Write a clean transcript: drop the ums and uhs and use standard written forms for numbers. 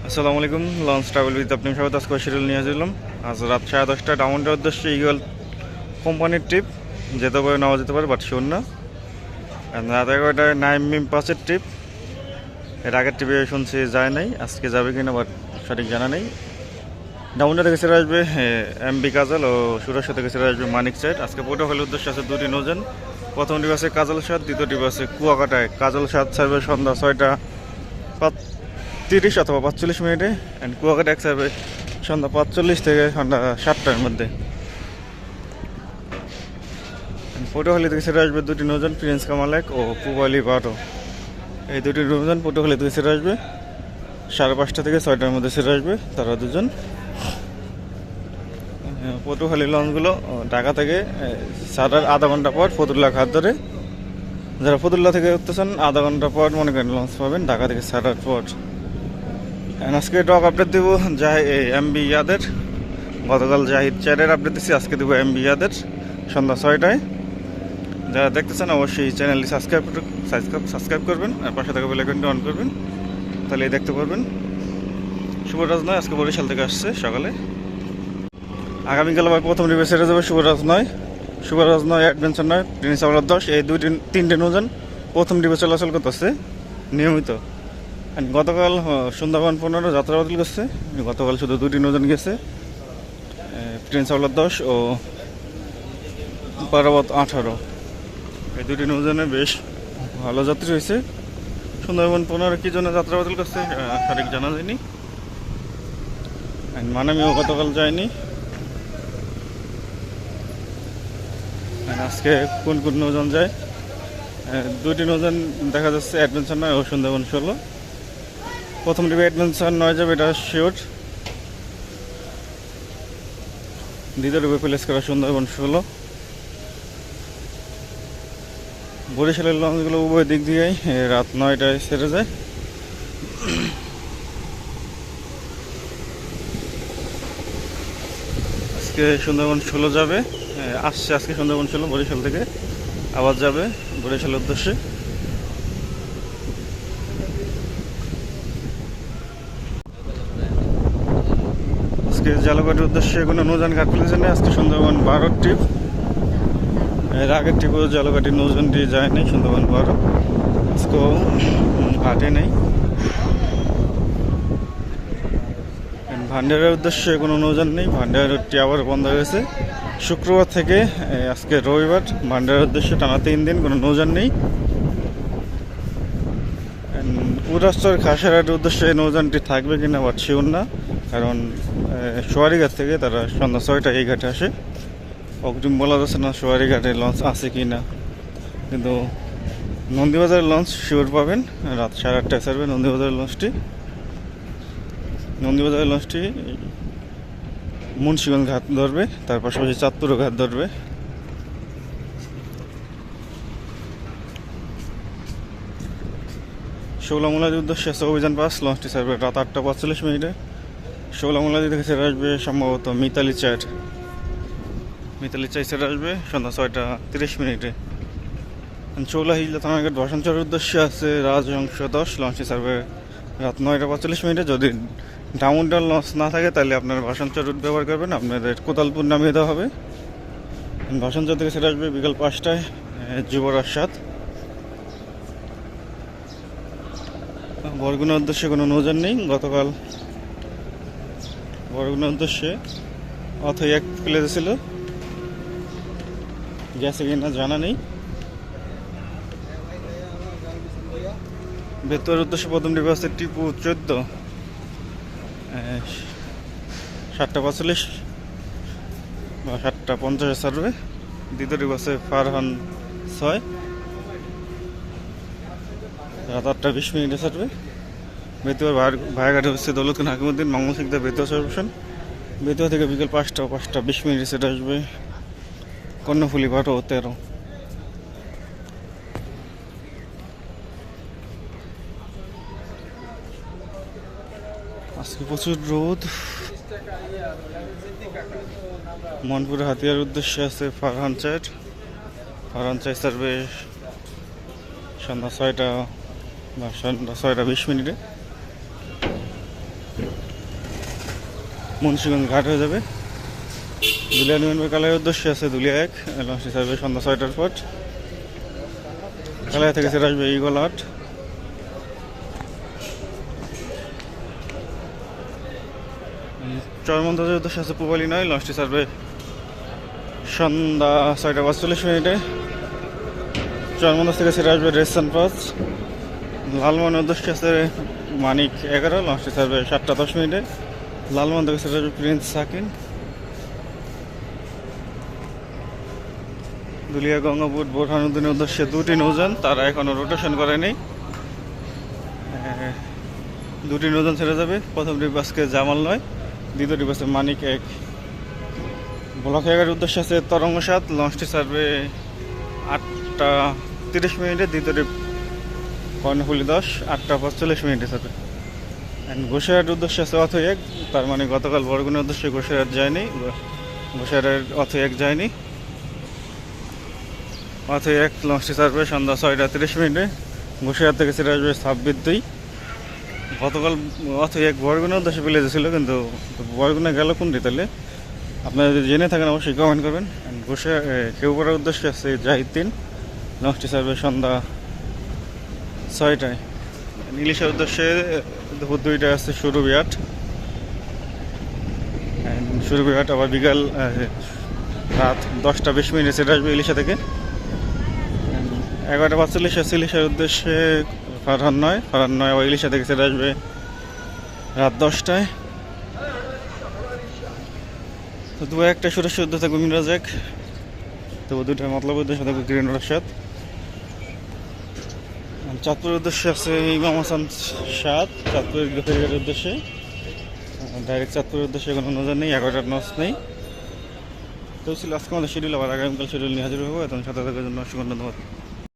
আসসালামু আলাইকুম। Launch travel with আপনি সবাই আজকে শিডিউল নিয়ে আসলাম। আজ রাত 10:30 ডাউনটার উদ্দেশ্যে ইগল কোম্পানির ট্রিপ যেতে পারে, নেওয়া যেতে পারে, বাট শিওর না। রাত 11টায় নাইম পাসের ট্রিপ। এর আগের ট্রিপে শুনছি যায় নাই, আজকে যাবে কিনা বাট সঠিক জানা নেই। ডাউনটা থেকে ছেড়ে আসবে এমবি কাজল ও সুরাশা থেকে ছেড়ে আসবে মানিক সাইড। আজকে পোর্টোফলের উদ্দেশ্যে আছে দুটি নৌযান। প্রথম ট্রিপ আছে কাজল সাদ, দ্বিতীয় ট্রিপ আছে কুয়াকাটায়। কাজল সাদ ছাড়বে সন্ধ্যা 6:30 অথবা 45 অ্যান্ড কুয়াকাটা এক ছাড়বে সন্ধ্যা 5:40 থেকে সন্ধ্যা 7টার মধ্যে। পটুয়াখালী থেকে ছেড়ে আসবে দুটি নৌযান, প্রিন্স কামালেক ও পুবালি বাটো। এই দুটি নৌযান পটুয়াখালী থেকে ছেড়ে আসবে 5:30 থেকে 6টার মধ্যে ছেড়ে আসবে তারা দুজন। পটুয়াখালী লঞ্চগুলো ঢাকা থেকে ছাড়ার আধা ঘন্টা পর ফতুল্লা ঘাট ধরে। যারা ফতুল্লা থেকে উঠতেছেন আধা ঘন্টা পর মনে করেন লঞ্চ পাবেন ঢাকা থেকে ছাড়ার পর। আজকে টক আপডেট দেবো এমবি ইয়াদের। গতকাল জাহিদ চ্যাটের আপডেট দিচ্ছি, আজকে দেবো এমবি ইয়াদের সন্ধ্যা 6টায়। যারা দেখতেছেন অবশ্যই চ্যানেলটি সাবস্ক্রাইব করবেন আর পাশে থাকা বেল আইকনটি অন করবেন, তাহলে দেখতে পারবেন। শুভরাজ নয় আজকে বরিশাল থেকে আসছে সকালে। আগামীকাল আবার প্রথম ট্রিপে ছেড়ে যাবে শুভরাজ নয় অ্যাডভেঞ্চার নয় প্রিন্স আওয়ার 10। এই তিনটে নৌযান প্রথম ট্রিপে চলাচল করতেছে নিয়মিত। গতকাল সুন্দরবন 15 যাত্রা বাতিল করছে। গতকাল শুধু দুটি নৌযান গেছে, প্রিন্স আওয়ার 10 ও পারাবত 18। এই দুটি নৌযানে বেশ ভালো যাত্রী হয়েছে। সুন্দরবন 15 কি জন্য যাত্রা বাতিল করছে সঠিক জানা যায়নি। মানামিও গতকাল যায়নি। আজকে কোন কোন নৌযান যায়? দুটি নৌযান দেখা যাচ্ছে অ্যাডভেঞ্চার নয় ও সুন্দরবন 16। প্রথম ট্রিপে অ্যাডভেঞ্চার নয় যাবে, এটা শিওর। দ্বিতীয় ট্রিপে প্লেস করা সুন্দরবন 16। বরিশালের লঞ্চগুলো উভয় দিক দিয়েই রাত 9টায় ছেড়ে যায়। আজকে সুন্দরবন 16 যাবে, আসছে আজকে সুন্দরবন 16 বরিশাল থেকে আবার যাবে বরিশালের উদ্দেশ্যে। আজকে জালকাটির উদ্দেশ্যে কোনো নৌযান ঘাট ফেলেছে না। আজকে সুন্দরবন 12 ট্রিপ। এর আগের ট্রিপেও জালকাটির নৌযানটি যায়নি সুন্দরবন 12, আজকেও ঘাটে নেই। ভান্ডারের উদ্দেশ্যে কোনো নৌযান নেই, ভান্ডারটি আবার বন্ধ হয়েছে শুক্রবার থেকে। আজকে রবিবার, ভান্ডারের উদ্দেশ্যে টানা 3 দিন কোনো নৌযান নেই। উড়াস্তর খাসারাটের উদ্দেশ্যে নৌযানটি থাকবে কিনা বাট শিওর না, কারণ সোয়ারিঘাট থেকে তারা সন্ধ্যা 6টায় এই ঘাটে আসে। অগ্রিম বলা যাচ্ছে না সোয়ারিঘাটে লঞ্চ আছে কি না, কিন্তু নন্দীবাজারের লঞ্চ শিওর পাবেন। রাত 8:30টায় ছাড়বে নন্দীবাজারের লঞ্চটি মুন্সিগঞ্জ ঘাট ধরবে, তার পাশাপাশি চাঁদপুরও ঘাট ধরবে। শৌলামুলাদির উদ্দেশ্যে আছে অভিযান পাস, লঞ্চটি ছাড়বে রাত 8:45। শৌলামুলাদি থেকে ছেড়ে আসবে সম্ভবত মিতালি চাই ছেড়ে আসবে সন্ধ্যা 6:30। চৌলা হিজলা থানাঘাট ভাষণচরের উদ্দেশ্যে আছে রাজহংস 10, লঞ্চটি ছাড়বে রাত 9:45। যদি ডাউনটাউন লঞ্চ না থাকে তাহলে আপনার ভাষণচর রুট ব্যবহার করবেন, আপনাদের কোতালপুর নামিয়ে দেওয়া হবে। ভাষণচর থেকে ছেড়ে আসবে বিকাল 5টায় যুবরাজ 7। বরগুনার উদ্দেশ্যে কোনো নৌযান নেই। গতকাল বরগুনার উদ্দেশ্যে অথই এক প্লেসে ছিল, গেছে কিনা জানা নেই। বেতুয়ার উদ্দেশ্যে প্রথম ট্রিপ আছে টিপু 14, 7:45 বা 7:50 ছাড়বে। দ্বিতীয় ট্রিপ আছে ফারহান 6, রাত 8:20 ছাড়বে। বেতুয়ার ভায়াঘাটে হচ্ছে দৌলতখান হাকিমুদ্দিন মঙ্গলসিকদা বেতুয়া সার্ভিশন। বেতুয়া থেকে বিকেল 5:20 সেটা আসবে কর্ণফুলি 12 ও 13। আজকে প্রচুর রোদ। মনপুর হাতিয়ার উদ্দেশ্যে আছে ফারহান চাই ছাড়বে সন্ধ্যা 6টা বা সন্ধ্যা 6:20। মুন্সিগঞ্জ ঘাট হয়ে যাবে। দুলিয়া নিউনবে কালাইয়ের উদ্দেশ্যে আছে দুলিয়া 1, লঞ্চটি ছাড়বে সন্ধ্যা 6টার পর। কালাইয়া থেকে ছেড়ে আসবে ইগল 8। চরমন্দাজের উদ্দেশ্যে আছে পুবালি 9, লঞ্চটি ছাড়বে সন্ধ্যা 6টা 45 মিনিটে। চরমন্দাজ থেকে ছেড়ে আসবে রেসান 5। লালমনের উদ্দেশ্যে আছে মানিক 11, লঞ্চটি ছাড়বে 7টা 10 মিনিটে। লালমন থেকে ছেড়ে আসবে প্রিন্স সাকিন। দুলিয়া গঙ্গাপুর বোরহানুদ্দিনের উদ্দেশ্যে 2টি নৌযান, তারা এখনও রোটেশন করেনি। 2টি নৌযান ছেড়ে যাবে। প্রথম ডিপ আজকে জামাল 9, দ্বিতীয় ডিপ আছে মানিক 1। ব্লক 11 উদ্দেশ্যে আছে তরঙ্গ 7, লঞ্চটি ছাড়বে 8টা 30 মিনিটে। দ্বিতীয় ডিপ কর্ণফুলি 10, 8টা 45 মিনিটে ছাড়বে। গোসাইহাট উদ্দেশ্যে আছে অথৈ 1, তার মানে গতকাল বরগুনের উদ্দেশ্যে গোসাইহাট যায়নি, গোসাইহাটের অথৈ 1 যায়নি। অথৈ 1 লঞ্চটি ছাড়বে সন্ধ্যা 6টা 30 মিনিটে। গোসাইহাট থেকে ছেড়ে আসবে 26-2। গতকাল অথৈ 1 বরগুনের উদ্দেশ্যে পেলে ছিল, কিন্তু বরগুনে গেল কোনটি তাহলে আপনারা যদি জেনে থাকেন অবশ্যই কমেন্ট করবেন। কেউপাড়ার উদ্দেশ্যে আছে জাহিদ 3, লঞ্চটি ছাড়বে সন্ধ্যা 6টায়। ইলিশের উদ্দেশ্যে দুপুর 2টায় আছে সুরবিহাট। সুরবিহাট আবার বিকাল রাত 10টা 20 মিনিটে ছেড়ে আসবে ইলিশা থেকে। 11টা 45 আছে ইলিশের উদ্দেশ্যে ফারহান 9, আবার ইলিশা থেকে ছেড়ে আসবে রাত 10টায়। তো 2-1টা সুরেশ উদ্দেশ্যে থাকবে মিরাজ 1, তবু 2টা মতলব উদ্দেশ্যে থাকবে গ্রিন রাশাদ। চাঁদপুরের উদ্দেশ্যে আছে ইমাম হাসান 7, চাঁদপুরের গ্রেফের উদ্দেশ্যে। ডাইরেক্ট চাঁদপুরের উদ্দেশ্যে কোনো নজর নেই, 11টার নস নেই। তো ছিল আজকে আমাদের শিডিউল, আবার আগামীকাল শিডিউল নিয়ে হাজির হবো। এখন সাথে থাকার জন্য অসংখ্য ধন্যবাদ।